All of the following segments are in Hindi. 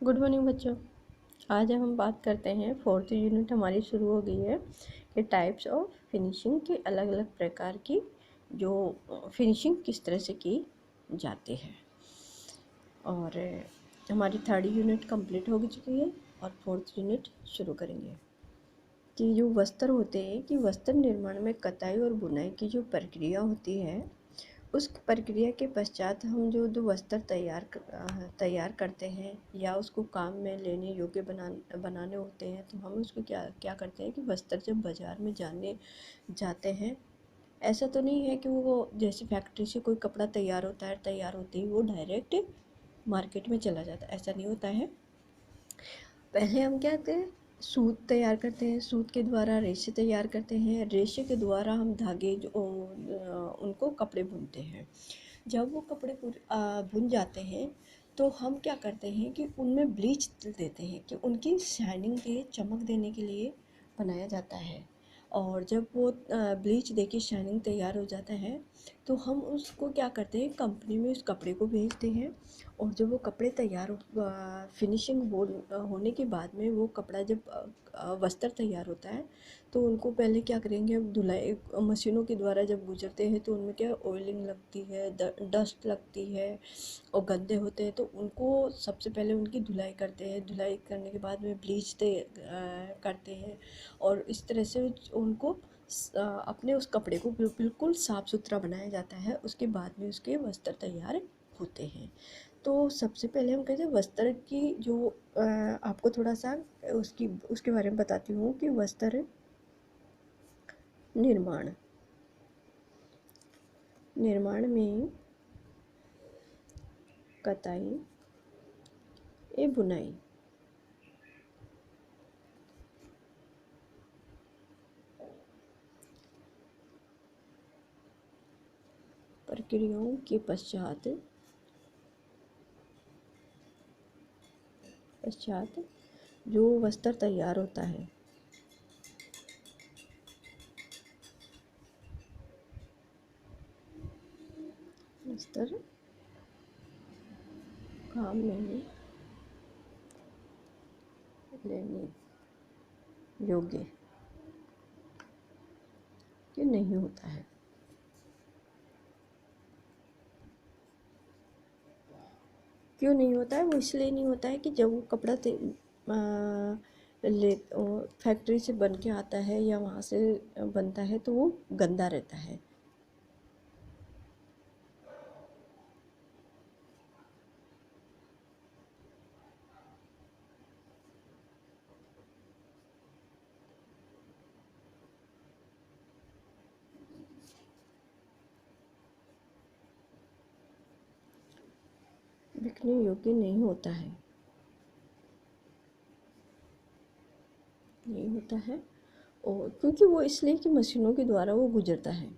गुड मॉर्निंग बच्चों। आज हम बात करते हैं, फोर्थ यूनिट हमारी शुरू हो गई है कि टाइप्स ऑफ फिनिशिंग के अलग अलग प्रकार की जो फिनिशिंग किस तरह से की जाती है। और हमारी थर्ड यूनिट कंप्लीट हो चुकी है और फोर्थ यूनिट शुरू करेंगे। कि जो वस्त्र होते हैं कि वस्त्र निर्माण में कताई और बुनाई की जो प्रक्रिया होती है, उस प्रक्रिया के पश्चात हम जो दो वस्त्र तैयार करते हैं या उसको काम में लेने योग्य बनाने होते हैं, तो हम उसको क्या क्या करते हैं कि वस्त्र जब बाज़ार में जाते हैं, ऐसा तो नहीं है कि वो जैसे फैक्ट्री से कोई कपड़ा तैयार होता है, तैयार होते ही वो डायरेक्ट मार्केट में चला जाता है, ऐसा नहीं होता है। पहले हम क्या करते हैं, सूत तैयार करते हैं, सूत के द्वारा रेशे तैयार करते हैं, रेशे के द्वारा हम धागे जो उनको कपड़े बुनते हैं। जब वो कपड़े बुन जाते हैं तो हम क्या करते हैं कि उनमें ब्लीच देते हैं कि उनकी शाइनिंग के चमक देने के लिए बनाया जाता है। और जब वो ब्लीच देके शाइनिंग तैयार हो जाता है तो हम उसको क्या करते हैं, कंपनी में उस कपड़े को भेजते हैं। और जब वो कपड़े तैयार फिनिशिंग होने के बाद में वो कपड़ा जब वस्त्र तैयार होता है तो उनको पहले क्या करेंगे, धुलाई मशीनों के द्वारा जब गुजरते हैं तो उनमें क्या ऑयलिंग लगती है, डस्ट लगती है और गंदे होते हैं, तो उनको सबसे पहले उनकी धुलाई करते हैं। धुलाई करने के बाद में ब्लीच करते हैं और इस तरह से उनको अपने उस कपड़े को बिल्कुल साफ़ सुथरा बनाया जाता है। उसके बाद में उसके वस्त्र तैयार होते हैं। तो सबसे पहले हम कहते हैं वस्त्र की जो आपको थोड़ा सा उसके बारे में बताती हूँ कि वस्त्र निर्माण में कताई ए बुनाई प्रक्रियाओं के पश्चात जो वस्त्र तैयार होता है, वस्त्र काम में लेने योग्य कि नहीं होता है। क्यों नहीं होता है? वो इसलिए नहीं होता है कि जब वो कपड़ा फैक्ट्री से बन के आता है या वहाँ से बनता है तो वो गंदा रहता है। बिकने योग्य नहीं होता है, और क्योंकि वो इसलिए कि मशीनों के द्वारा वो गुजरता है।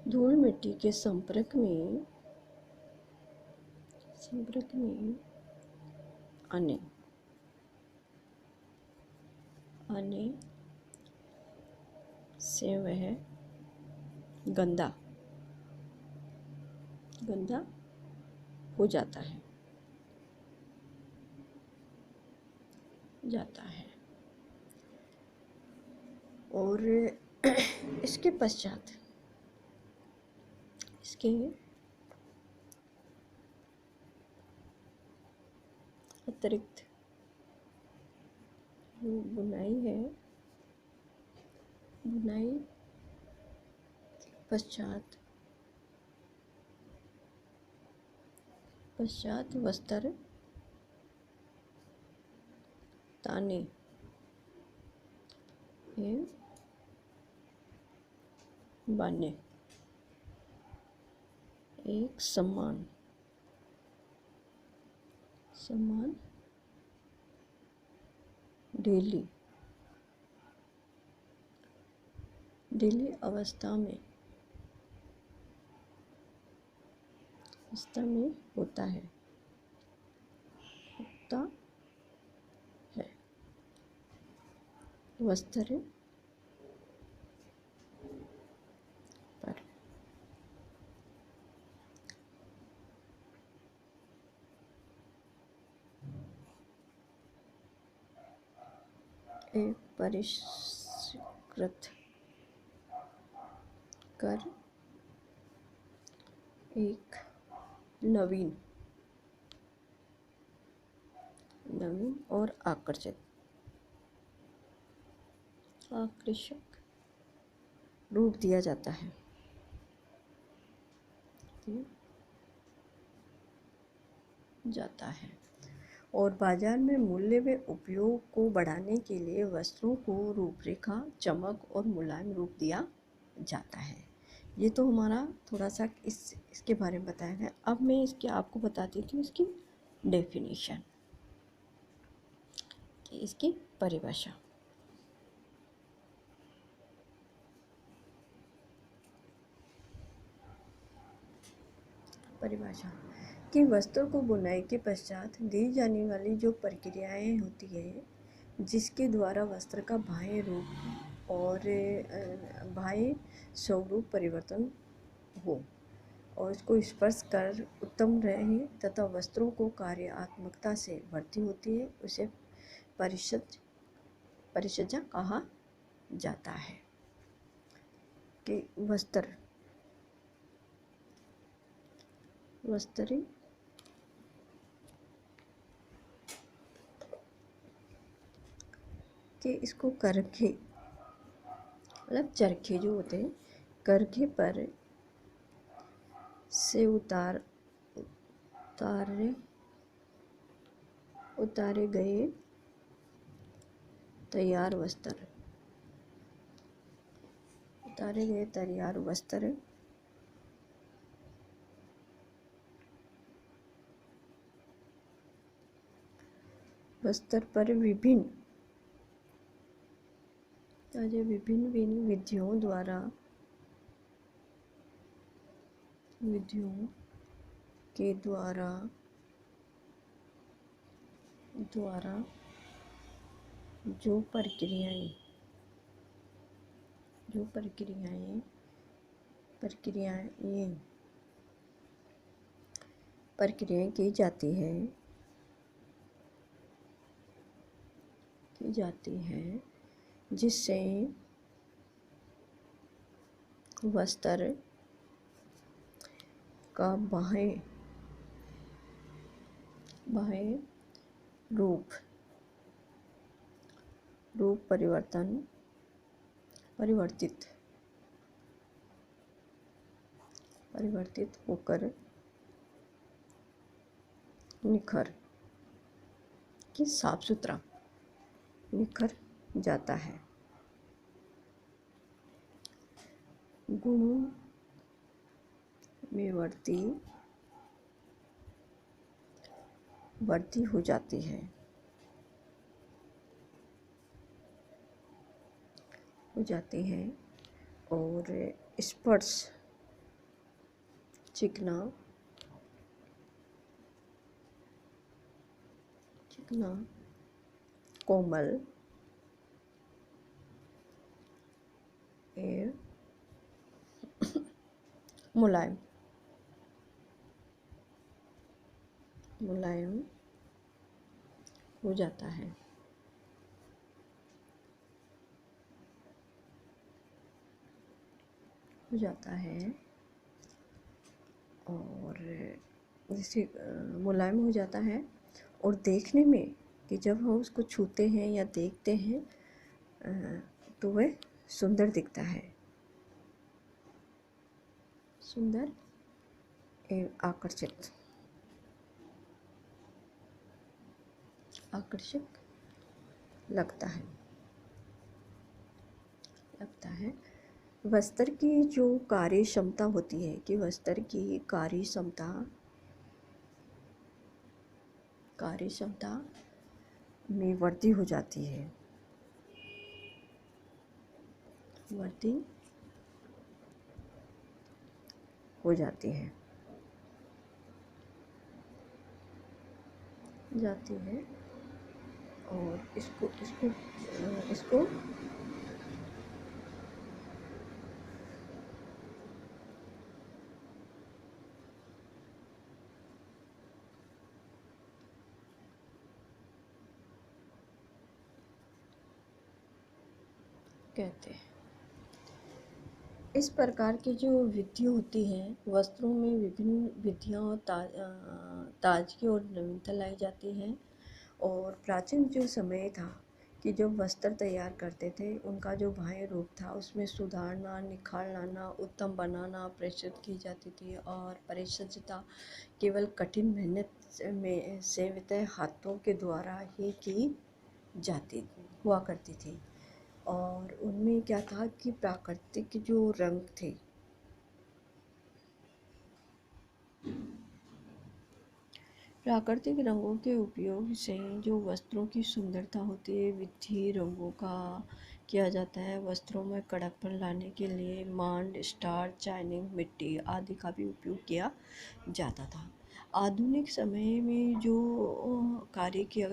धूल मिट्टी के संपर्क में आने आने से वह गंदा हो जाता है और इसके पश्चात इसके अतिरिक्त जो बुनाई है, बुनाई पश्चात वस्त्र ताने एवं बाने एक समान डेली डेली अवस्था में होता है वस्त्र पर। एक परिष्कृत कर, एक नवीन और आकर्षक रूप दिया जाता है। और बाजार में मूल्य व उपयोग को बढ़ाने के लिए वस्त्रों को रूपरेखा, चमक और मुलायम रूप दिया जाता है। ये तो हमारा थोड़ा सा इसके बारे में बताया गया। अब मैं आपको बताती थी इसकी डेफिनेशन, कि इसकी परिभाषा। कि वस्त्रों को बुनाई के पश्चात दी जाने वाली जो प्रक्रियाएं होती है, जिसके द्वारा वस्त्र का बाह्य रूप और बाह्य स्वरूप परिवर्तन हो और उसको स्पर्श कर उत्तम रहे तथा वस्त्रों को कार्यात्मकता से भर्ती होती है, उसे परिसज्जा कहा जाता है। कि वस्त्र कि इसको करखे, मतलब चरखे जो होते हैं, करखे पर से उतारे गए तैयार वस्त्र पर विभिन्न विधियों के द्वारा जो प्रक्रियाएं की जाती है जिससे वस्त्र का बाह्य रूप परिवर्तित होकर साफ सुथरा निखर जाता है। गुणों में वृद्धि हो जाती है और स्पर्श, चिकना, कोमल एवं मुलायम हो जाता है। और जैसे मुलायम हो जाता है और देखने में, कि जब हम उसको छूते हैं या देखते हैं तो वह सुंदर दिखता है, सुंदर एवं आकर्षक लगता है। वस्त्र की जो कार्य क्षमता होती है, कि वस्त्र की कार्य क्षमता में वृद्धि हो जाती है, वृद्धि हो जाती है और इसको इसको इसको कहते हैं। इस प्रकार की जो वृद्धि होती है वस्त्रों में विभिन्न विधियाँ और ताजगी और नवीनता लाई जाती है। और प्राचीन जो समय था कि जब वस्त्र तैयार करते थे उनका जो बाह्य रूप था उसमें सुधारना, निखार लाना, उत्तम बनाना प्रस्तुत की जाती थी और परिशुद्धता केवल कठिन मेहनत में सेवित हाथों के द्वारा ही की जाती हुआ करती थी। और उनमें क्या था कि प्राकृतिक जो रंग थे, प्राकृतिक रंगों के उपयोग से जो वस्त्रों की सुंदरता होती है विधि रंगों का किया जाता है। वस्त्रों में कड़कपन लाने के लिए मांड, स्टार, शाइनिंग, मिट्टी आदि का भी उपयोग किया जाता था। आधुनिक समय में जो कार्य किया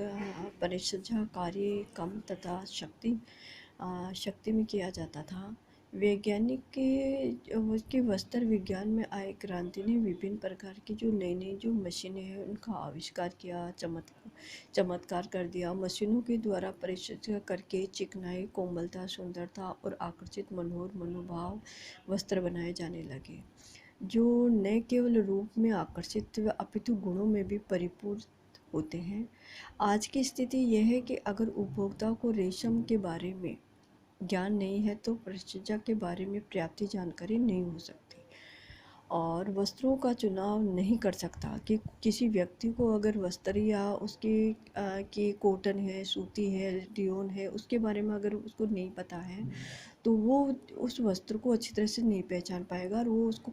परिचर्या कार्य कम तथा शक्ति में किया जाता था। वैज्ञानिक के वस्त्र विज्ञान में आए क्रांति ने विभिन्न प्रकार की जो नई नई जो मशीनें हैं उनका आविष्कार किया, चमत्कार कर दिया। मशीनों के द्वारा परिशुद्ध करके चिकनाई, कोमलता, सुंदरता और आकर्षित मनोहर मनोभाव वस्त्र बनाए जाने लगे, जो न केवल रूप में आकर्षित अपितु गुणों में भी परिपूर्ण होते हैं। आज की स्थिति यह है कि अगर उपभोक्ता को रेशम के बारे में ज्ञान नहीं है तो परिचर्या के बारे में पर्याप्त जानकारी नहीं हो सकती और वस्त्रों का चुनाव नहीं कर सकता कि किसी व्यक्ति को अगर वस्त्र या उसके कि कॉटन है, सूती है, रियोन है, उसके बारे में अगर उसको नहीं पता है तो वो उस वस्त्र को अच्छी तरह से नहीं पहचान पाएगा और वो उसको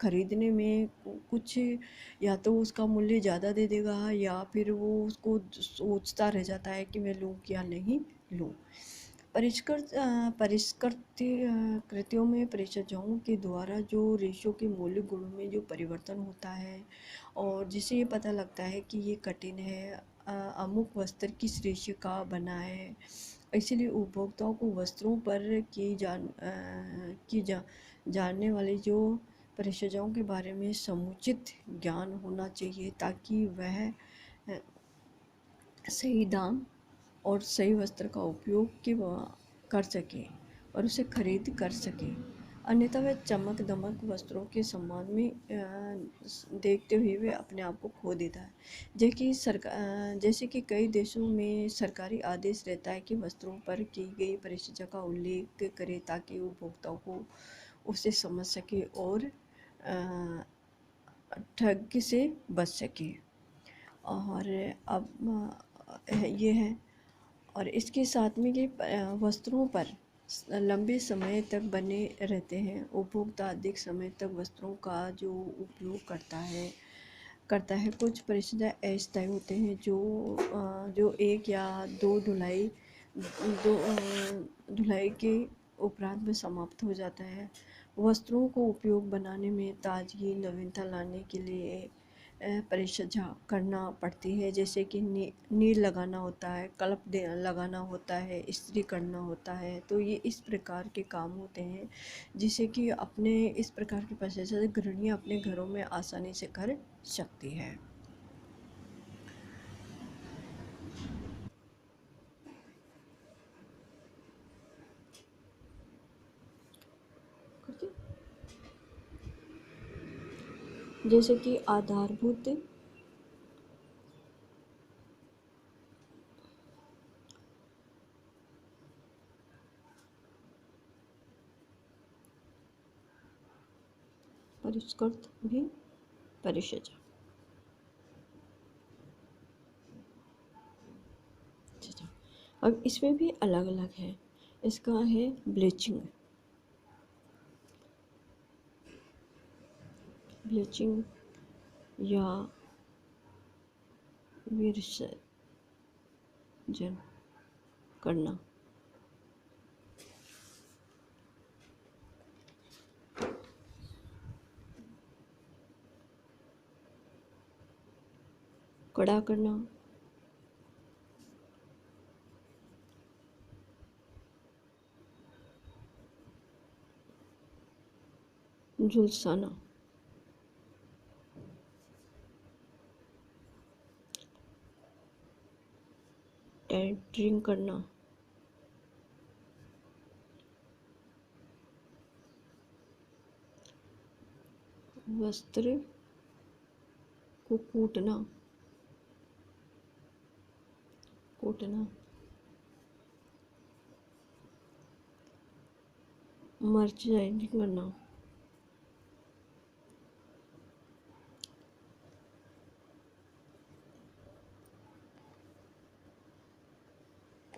खरीदने में कुछ या तो उसका मूल्य ज़्यादा दे देगा या फिर वो उसको सोचता रह जाता है कि मैं लूँ या नहीं लूँ। परिष्कृत कृतियों में परिचर्याओं के द्वारा जो रेशों के मौलिक गुणों में जो परिवर्तन होता है और जिससे ये पता लगता है कि ये कठिन है, अमुक वस्त्र किस रेशे का बना है। इसलिए उपभोक्ताओं को वस्त्रों पर जानने वाली जो परिचर्याओं के बारे में समुचित ज्ञान होना चाहिए ताकि वह सही दाम और सही वस्त्र का उपयोग कर सके और उसे खरीद कर सके। अन्यथा वह चमक दमक वस्त्रों के सम्मान में देखते हुए वे अपने आप को खो देता है। जैसे कि कई देशों में सरकारी आदेश रहता है कि वस्त्रों पर की गई परिचर्या का उल्लेख करें ताकि उपभोक्ताओं को उसे समझ सके और ठग से बच सके। और अब ये है और इसके साथ में कि वस्त्रों पर लंबे समय तक बने रहते हैं। उपभोक्ता अधिक समय तक वस्त्रों का जो उपयोग करता है। कुछ परिच्छेद अस्थायी होते हैं जो एक या दो धुलाई के उपरांत में समाप्त हो जाता है। वस्त्रों को उपयोग बनाने में ताजगी, नवीनता लाने के लिए परिचर्या करना पड़ती है, जैसे कि नील लगाना होता है, कलप लगाना होता है, इस्त्री करना होता है। तो ये इस प्रकार के काम होते हैं जिसे कि अपने इस प्रकार की परिचर्या गृहिणियाँ अपने घरों में आसानी से कर सकती है। जैसे कि आधारभूत परिष्कृत भी परिचर्या। अच्छा, अब इसमें भी अलग अलग है। इसका है ब्लीचिंग या विरस जन करना, कड़ा करना, झुलसाना, टेंटरिंग करना, वस्त्र को कूटना, कूटना, मर्चराइजिंग करना,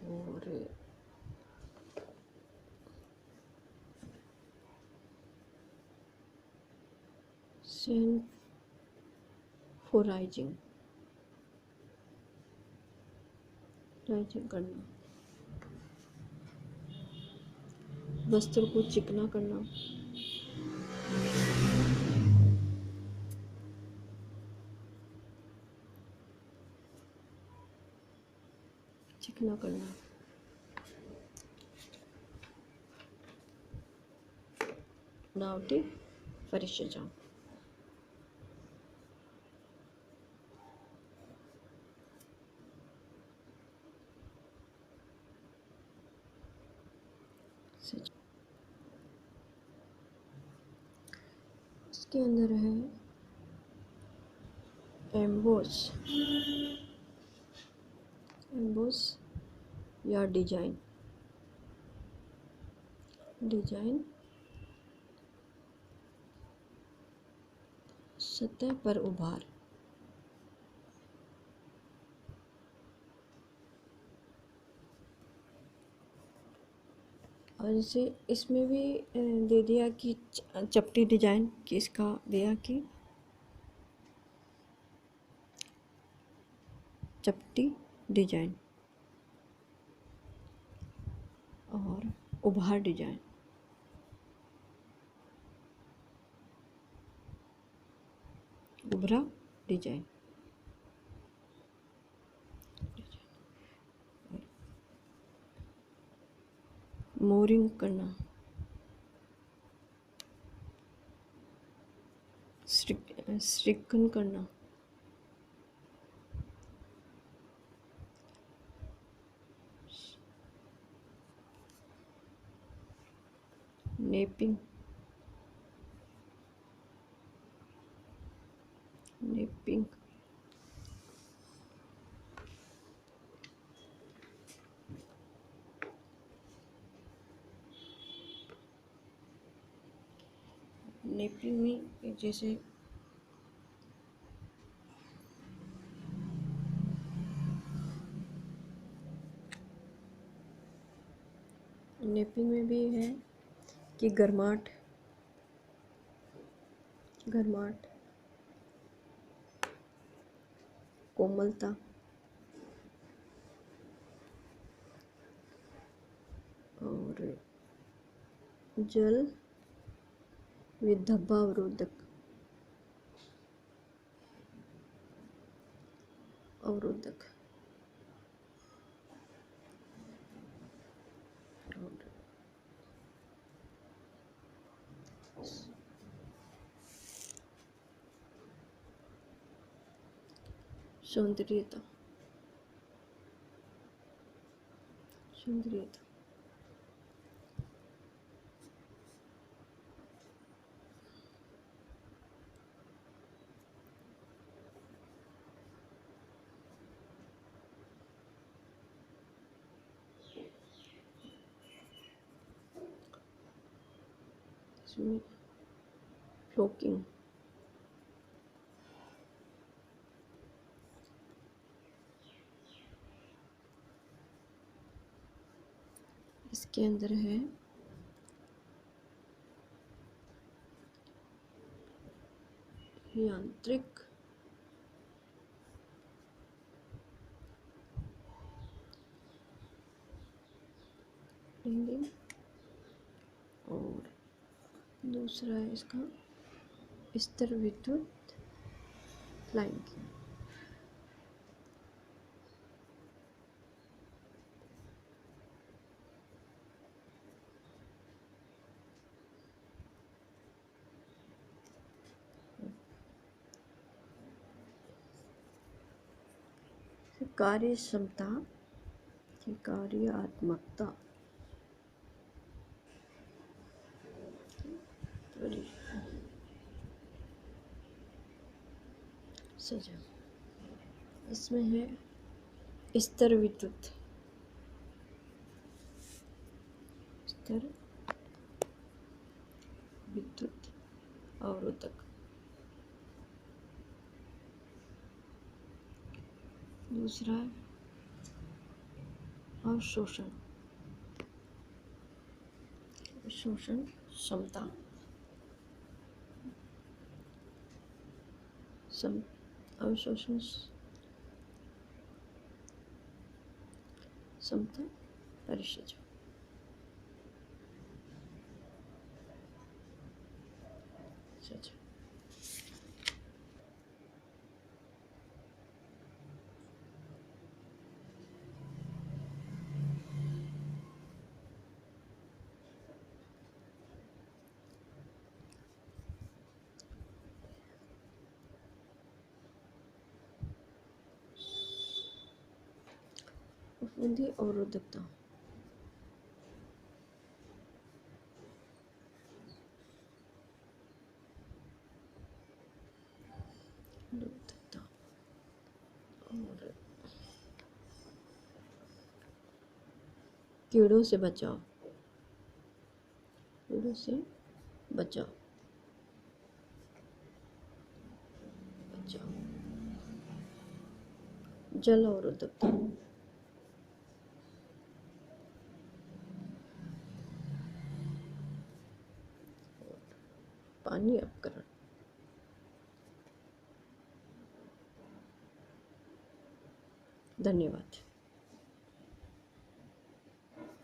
और सेल्फोराइजिंग, राइजिंग करना, वस्त्र को चिकना करना, चिकना करना, बनावटी परिचर्या, इसके अंदर है एम्बोस, एम्बोस या डिजाइन, डिजाइन सतह पर उभार, और जैसे इसमें भी दे दिया कि चपटी डिजाइन किसका दिया कि चपटी डिजाइन और उभार डिजाइन, उभरा डिजाइन, मोरिंग करना, स्ट्रिकन करना, नेपिंग, नेपिंग, नेपिंग में जैसे नेपिंग में भी है कि गर्माट, गर्माट, कोमलता, और जल विधब्बावरोधक, अवरोधक, और सौंदर्यता, सौंदर्यता, इसमें फ्लोकिंग, इसके अंदर है यांत्रिक, लेंगे। और दूसरा है इसका स्तर विद्युत लाइन की। कार्य क्षमता की कार्यात्मकता सजा। इसमें है स्तर विद्युत अवरोधक। दूसरा है अवशोषण क्षमता। अवशोषण क्षमता परिषद। फफूंदी अवरोधकता। और कीड़ों से बचाव। जल अवरोधकता। पानी अपकरण। धन्यवाद।